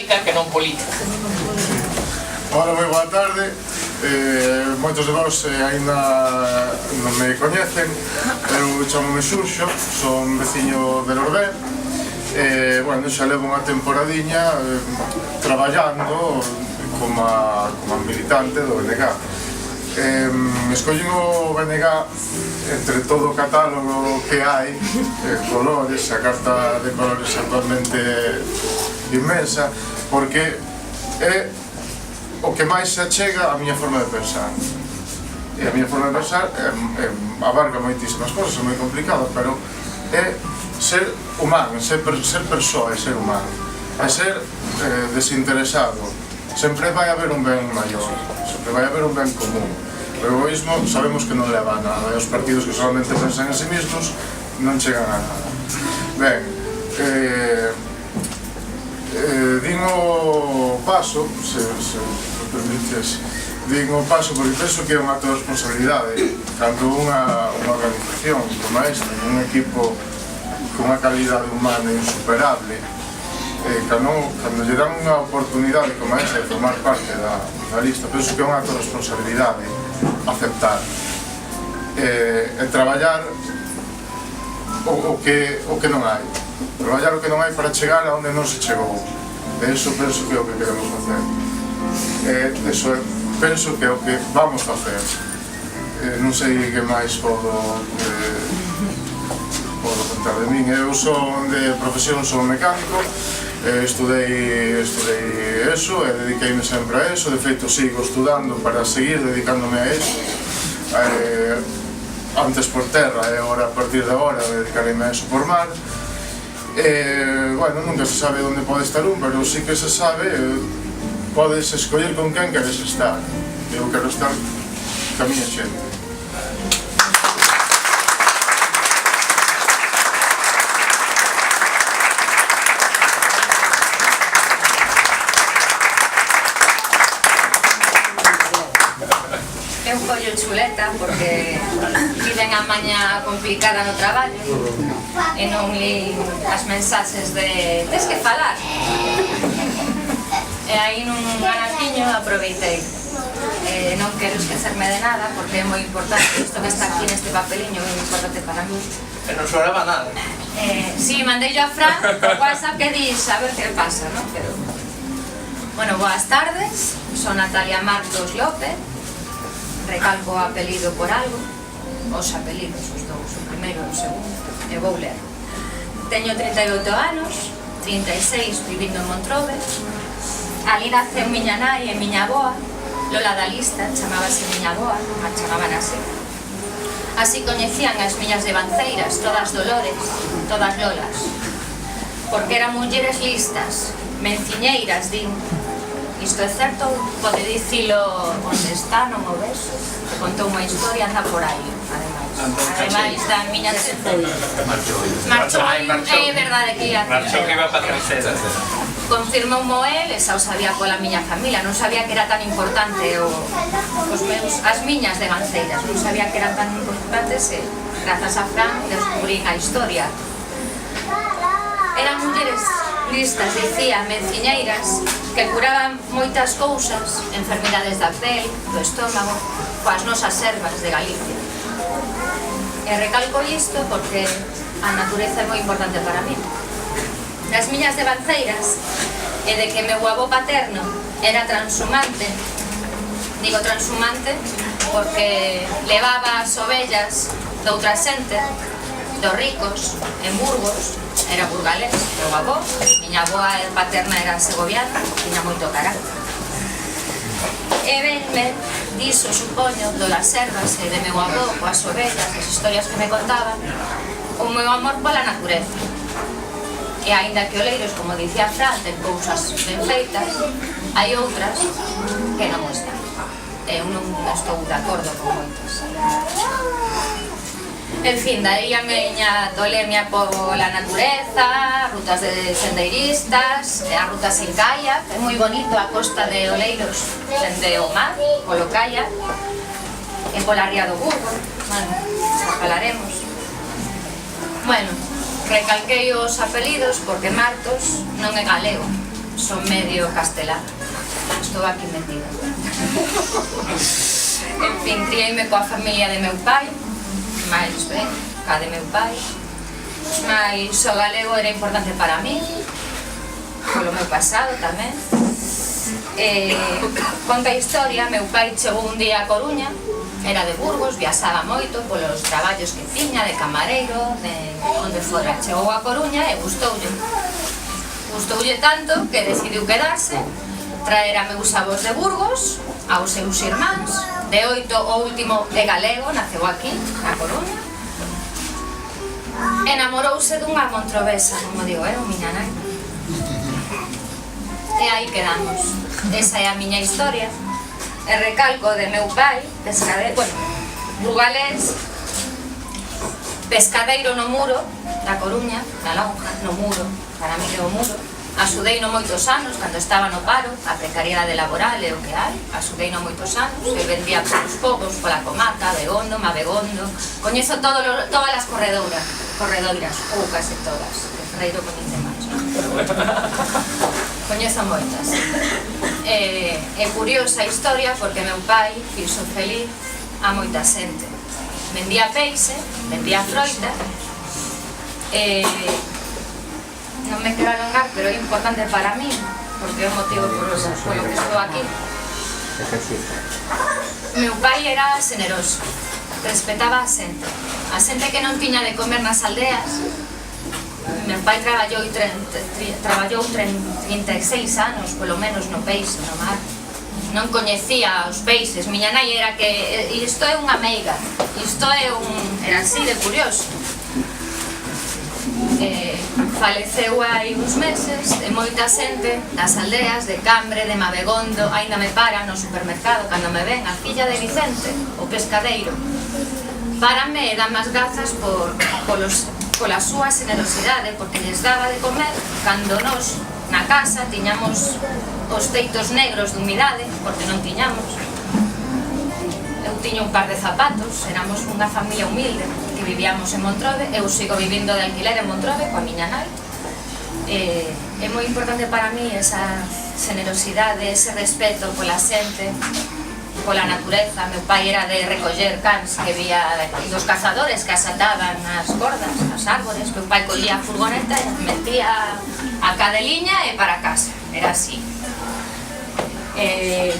que non política. Hola, moi boa tarde. Moitos de vos ainda non me coñecen. Eu chamome Xurxo, son veciño de Lordé. Bueno, xa levo unha temporadiña traballando como militante do BNG. Escollín o BNG entre todo o catálogo que hai, colores, a carta de colores actualmente inmensa, porque é o que máis se achega á miña forma de pensar. E a miña forma de pensar abarca moitísimas cosas, é moi complicado, pero é ser humano, ser persoa, é ser humano, é ser desinteresado. Sempre vai haber un ben maior, sempre vai haber un ben común. O egoísmo sabemos que non leva a nada, e os partidos que solamente pensan en sí mismos non chegan a nada. Ben, din o paso, se permites, din o paso porque penso que é un acto de responsabilidade cando unha organización como esta, un equipo con unha calidade humana insuperable, cando lle dan unha oportunidade como esta de formar parte da lista, penso que é un acto de responsabilidade aceptar e traballar o que non hai, traballar o que non hai para chegar a onde non se chegou. Eso penso que é o que queremos facer. Eso penso que é o que vamos facer. Non sei que máis podo contar de min. Eu son de profesión, son mecánico, estudei eso e dediqueime sempre a eso. De feito, sigo estudando para seguir dedicándome a eso. Antes por terra e agora, a partir de agora, dedicareme a eso por mar. Bueno, nunca se sabe onde pode estar un, pero sí que se sabe, podes escoller con quen queres estar. Eu quero estar ca miña xente. Eu collo chuleta porque piden a maña complicada no traballo e non li as mensaxes de tes que falar. E aí nun ganatiño aproveitei. Non quero esquecerme de nada porque é moi importante isto que está aquí neste papeliño, é moi importante para mí. Que non sonaba nada. Si, mandei yo a Fran por WhatsApp que dis a ver que pasa, non? Pero... Bueno, boas tardes, son Natalia Marcos López. Recalco o apelido por algo, os apelidos, os dous, o primeiro e o segundo, e vou ler. Teño 38 anos, 36 vivindo en Montrobe. Ali nace miña nai e miña avoa, Lola da Lista, chamábase miña avoa, a chamaban así. Así coñecían as miñas devanceiras, todas Dolores, todas Lolas, porque eran mulleres listas, menciñeiras, din. Isto é certo, pode dicilo onde está, non o ves, que contou unha historia, anda por aí, ademais da miña xente. Marchou, é verdade que ia a Marchou que iba para crecer. confirmou el, esa o sabía pola miña familia, non sabía que era tan importante as miñas devanceiras, non sabía que eran tan importantes e, grazas a Fran, descubrín a historia. Eran mulleres listas, dicía, menciñeiras, que curaban moitas cousas, enfermidades da pel, do estómago, coas nosas ervas de Galicia. E recalco isto porque a natureza é moi importante para mí. As miñas devanceiras, e de que meu avó paterno era transhumante, digo transhumante porque levaba as ovellas doutra xente, dos ricos, en Burgos, era burgalés, meu avó, miña avoa paterna era segoviana, tiña moito carácter. E venme diso, supoño, do las ervas e de meu avó, coas ovellas, as historias que me contaban, o meu amor pola natureza. E aínda que oleiros, como dicía Fran, ten cousas ben feitas, hai outras que non están. Eu non estou de acordo con moitas. En fin, daí a miña tolemia pola natureza, rutas de sendeiristas, a ruta sin kayak, é moi bonito a costa de Oleiros, dende o mar, polo kayak, e pola ría do Burgo, bueno, xa falaremos. Bueno, recalquei os apelidos porque Martos non é galego, son medio castelán. Estou aquí metida. En fin, criei-me coa familia de meu pai, máis ben, ca de meu pai, mais o galego era importante para mí, polo meu pasado tamén. Conta a historia, meu pai chegou un día a Coruña, era de Burgos, viaxaba moito polos traballos que tiña, de camareiro, de onde fora. Chegou a Coruña e gustoulle tanto que decidiu quedarse, traer a meus avós de Burgos, aos seus irmáns, de 8 o último de galego, naceu aquí, na Coruña, enamorouse dunha montrovesa, como digo, era miña nai. E aí quedamos. Esa é a miña historia. E recalco de meu pai, pescadeiro, bueno, burgalés, pescadeiro no Muro da Coruña, na Lonja, no Muro, para mí é o Muro. Axudei no moitos anos, cando estaba no paro, a precariedade laboral é o que hai, axudei no moitos anos, e vendía polos povos, pola comarca, Begondo, Mabegondo, coñezo todas as corredoiras, poucas e todas, que Ferreiro coñece máis, non? Coñezo moitas. É curiosa a historia porque meu pai fixo feliz a moita xente. Vendía peixe, vendía froita, non me quero alongar, pero é importante para mí, porque é o motivo polo que estou aquí. Meu pai era xeneroso, respetaba a xente que non tiña de comer nas aldeas. Meu pai traballou 36 anos, polo menos, no peixe, no mar. Non coñecía os peixes, miña nai era que isto é unha meiga, isto é era así de curioso. Faleceu hai uns meses e moita xente das aldeas de Cambre, de Mabegondo, aínda me para no supermercado cando me ven, a filla de Vicente, o pescadeiro, párame e dan as grazas pola súa generosidade, porque lles daba de comer cando nós na casa tiñamos os teitos negros de humidade, porque non tiñamos. Eu tiña un par de zapatos, éramos unha familia humilde que vivíamos en Montrove, eu sigo vivindo de alquiler en Montrove coa miña nai. É moi importante para mí esa generosidade, ese respeto pola xente, pola natureza. Meu pai era de recoller cans que vía dos cazadores que asataban as cordas, as árbores. Meu pai collía a furgoneta e metía a cadeliña e para casa, era así. E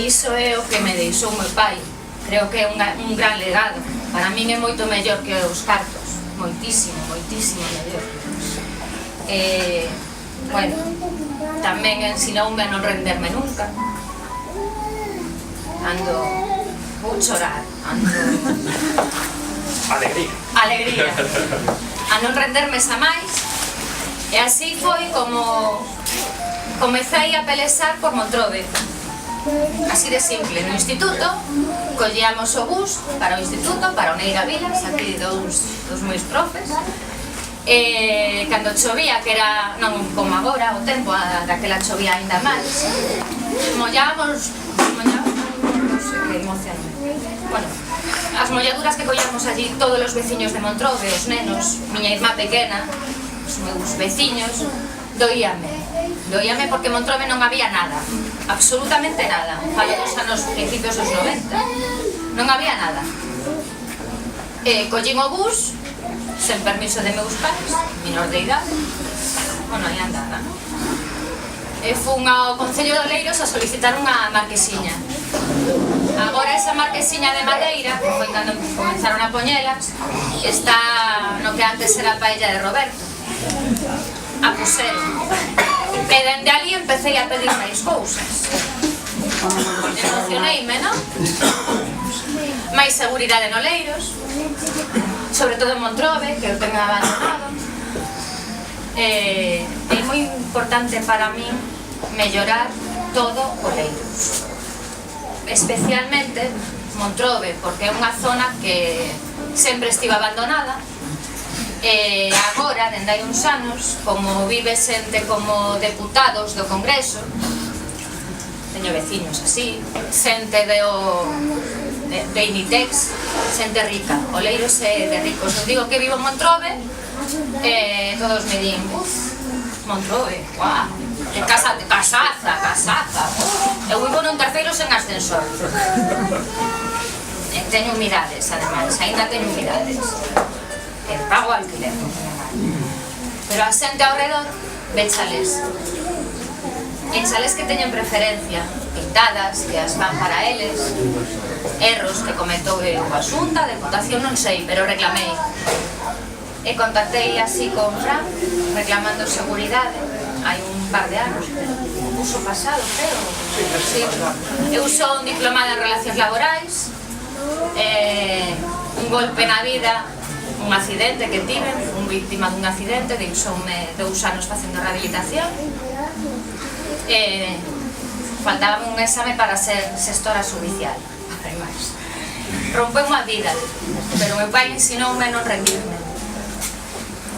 iso é o que me deixou meu pai. Creo que é un gran legado. Para min é moito mellor que os cartos, moitísimo, moitísimo mellor. Bueno, tamén ensinoume a non renderme nunca. Vou chorar, alegría, a non renderme xa máis. E así foi como comecei a pelexar por Montrove, así de simple. No instituto collíamos o bus para o instituto, para o Neira Vilas, aquí dos meus profes. Cando chovía, que era non como agora o tempo, daquela chovía aínda máis, mollábamos, non sei que emoción. Bueno, as molladuras que collamos allí todos os veciños de Montrove, os nenos, miña irmá pequena, os meus veciños, doíame porque en Montrove non había nada, absolutamente nada. Falo dos anos principios dos 90, non había nada. Collín o bus sen permiso de meus pais, menor de idade, bueno, aí andaba, non? E fun ao Concello de Oleiros a solicitar unha marquesiña. Agora esa marquesiña de madeira, que foi cando comenzaron a poñelas, está no que antes era a paella de Roberto. A puseron. E dende ali empecé a pedir máis cousas. Emocioneime, non? Máis seguridade en Oleiros, sobre todo en Montrove, que eu tenho abandonado. É moi importante para min mellorar todo Oleiros, especialmente Montrove, porque é unha zona que sempre estive abandonada. E agora, dende hai uns anos, como vive xente como deputados do Congreso, teño veciños así, xente de Initex, xente rica. Oleiros é de ricos. Eu digo que vivo en Montrove e todos me din, Montrove, guau, casaza. Eu vivo nun terceiro sen ascensor. Teño humidades, ademais, ainda teño humidades. Pago alquiler. Pero a xente ao redor, véchales. Échales que teñen preferencia, pintadas, que as van para eles, erros que cometou a Xunta, a Deputación, non sei, pero reclamei. E contactei así con Fran, reclamando seguridade, hai un par de anos, un curso pasado, creo. Sí. Eu sou diplomada en Relacións Laborais, un golpe na vida, un accidente que tive, un víctima dun accidente, deixoume 2 anos facendo rehabilitación. Faltaba un exame para ser xestora judicial, ademais. Rompeu unha vida, pero meu pai ensinoume a non rendirme.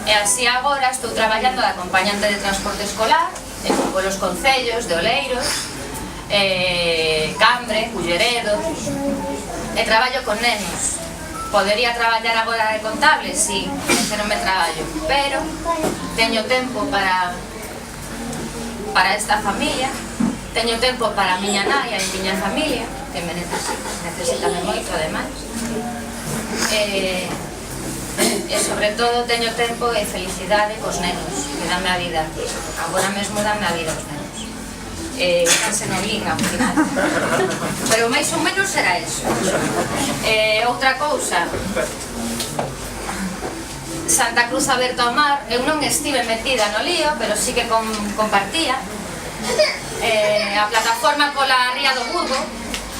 E así agora estou traballando de acompañante de transporte escolar en polos concellos de Oleiros, Cambre, Culleredo, e traballo con nenos. Podería traballar agora de contable, si, que non me traballo, pero teño tempo para esta familia, teño tempo para a miña nai e a miña familia, que me necesitame moito, ademais, e sobre todo teño tempo e felicidade cos nenos, que dame a vida, agora mesmo dame a vida os nenos. Se non linga, pero máis ou menos será eso. Outra cousa, Santa Cruz aberto ao mar, eu non estive metida no lío, pero sí que compartía. A plataforma pola Ría do Burgo,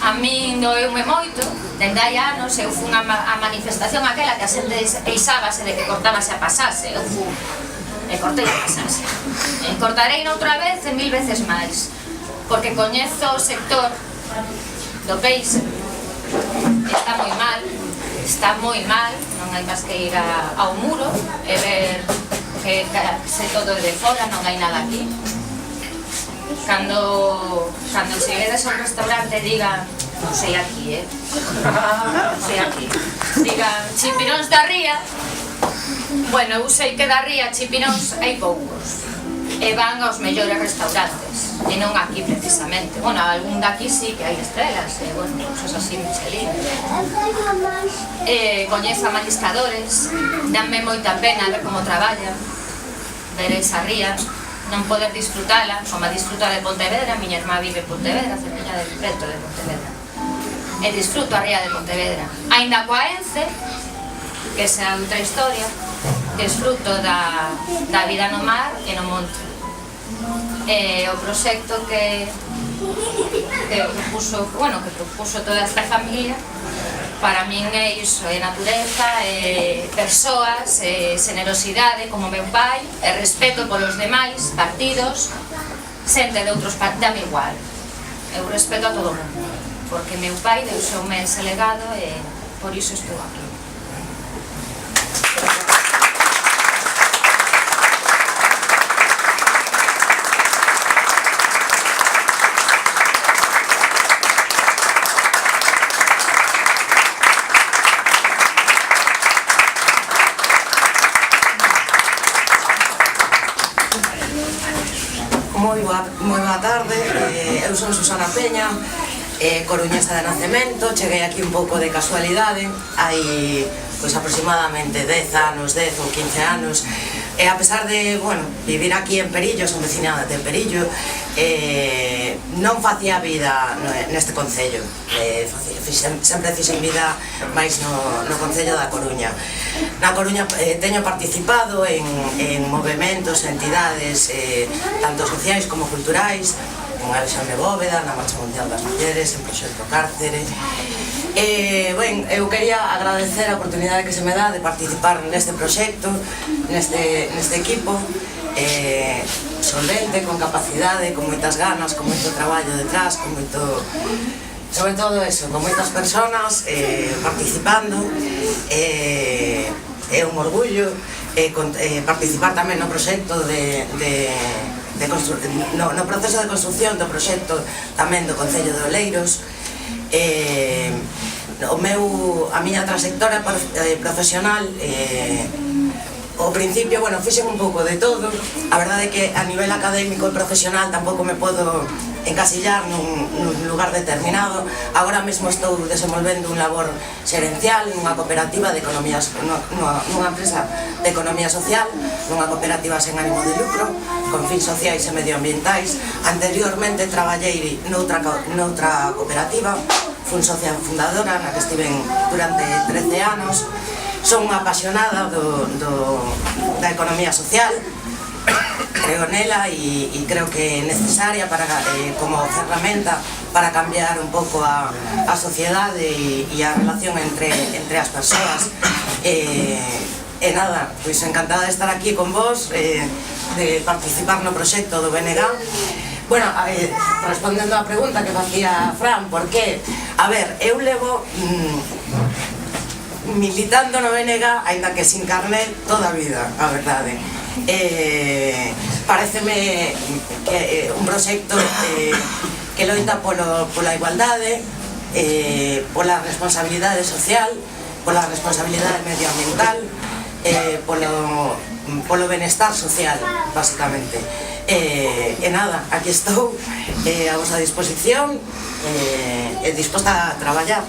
a min doeume moito, dende hai anos, eu fun a manifestación aquela que a xente eixábase de que cortábase a pasase, eu fun e cortei a pasase. Cortarei noutra vez e 1000 veces máis, porque coñezo o sector do peixe, está moi mal, non hai máis que ir ao muro e ver que se todo é de fora, non hai nada aquí. Cando cheguedes ao restaurante digan, non sei aquí, non sei aquí, digan chipiróns da ría, bueno, eu sei que da ría chipiróns hai poucos, e van aos mellores restaurantes, e non aquí precisamente. Bueno, algún daqui sí que hai estrelas, e bueno, cosas así, Michelin. Coñezo a mariscadores, danme moita pena ver como traballan, ver esa ría, non poder disfrutala, como a disfruta de Pontevedra, miña irmá vive en Pontevedra, cerquilla de preto de Pontevedra, e disfruto a ría de Pontevedra. Ainda coa Ence, que xa outra historia, disfruto da vida no mar e no monte. O proxecto que propuso toda esta familia, para min é iso, é natureza, é persoas, é generosidade como meu pai, é respeto polos demais partidos, xente de outros partidos, dame igual, eu respeto a todo o mundo, porque meu pai deixoume ese legado e por iso estou aquí. Moi boa tarde, eu son Susana Peña, coruñesa de nacemento, cheguei aquí un pouco de casualidade, hai aproximadamente 10 anos, 10 ou 15 anos, e a pesar de, vivir aquí en Perillo, son vecina de Perillo, non facía vida neste concello, sempre fixen vida máis no concello da Coruña. Na Coruña teño participado en movementos, entidades, tanto sociais como culturais, en Alexandre Bóveda, na Marcha Mundial das Mulleres, en Proxecto Cárcere. Eu quería agradecer a oportunidade que se me dá de participar neste proxecto, neste equipo solvente, con capacidade, con moitas ganas, con moito traballo detrás, con moito... sobre todo eso, con moitas personas participando. É un orgullo participar tamén no proxecto no proceso de construcción do proxecto tamén do Concello de Oleiros. A miña trayectoria profesional, o Ao principio, bueno, fixen un pouco de todo. A verdade é que a nivel académico e profesional tampouco me podo encasillar nun lugar determinado. Agora mesmo estou desenvolvendo un labor xerencial nunha cooperativa de economía, nunha empresa de economía social, nunha cooperativa sen ánimo de lucro, con fins sociais e medioambientais. Anteriormente traballei noutra cooperativa, fun socia fundadora, na que estiven durante 13 anos. Son unha apasionada da economía social, creo nela e creo que é necesaria como ferramenta para cambiar un pouco a sociedade e a relación entre as persoas. E nada, pois encantada de estar aquí con vos, de participar no proxecto do BNG. Bueno, respondendo á pregunta que facía Fran, por que? A ver, eu levo militando no BNG, aínda que sin carnet, toda a vida, a verdade. Pareceme que un proxecto que loita pola igualdade, pola responsabilidade social, pola responsabilidade medioambiental, polo benestar social, basicamente. E nada, aquí estou a vosa disposición e disposta a traballar.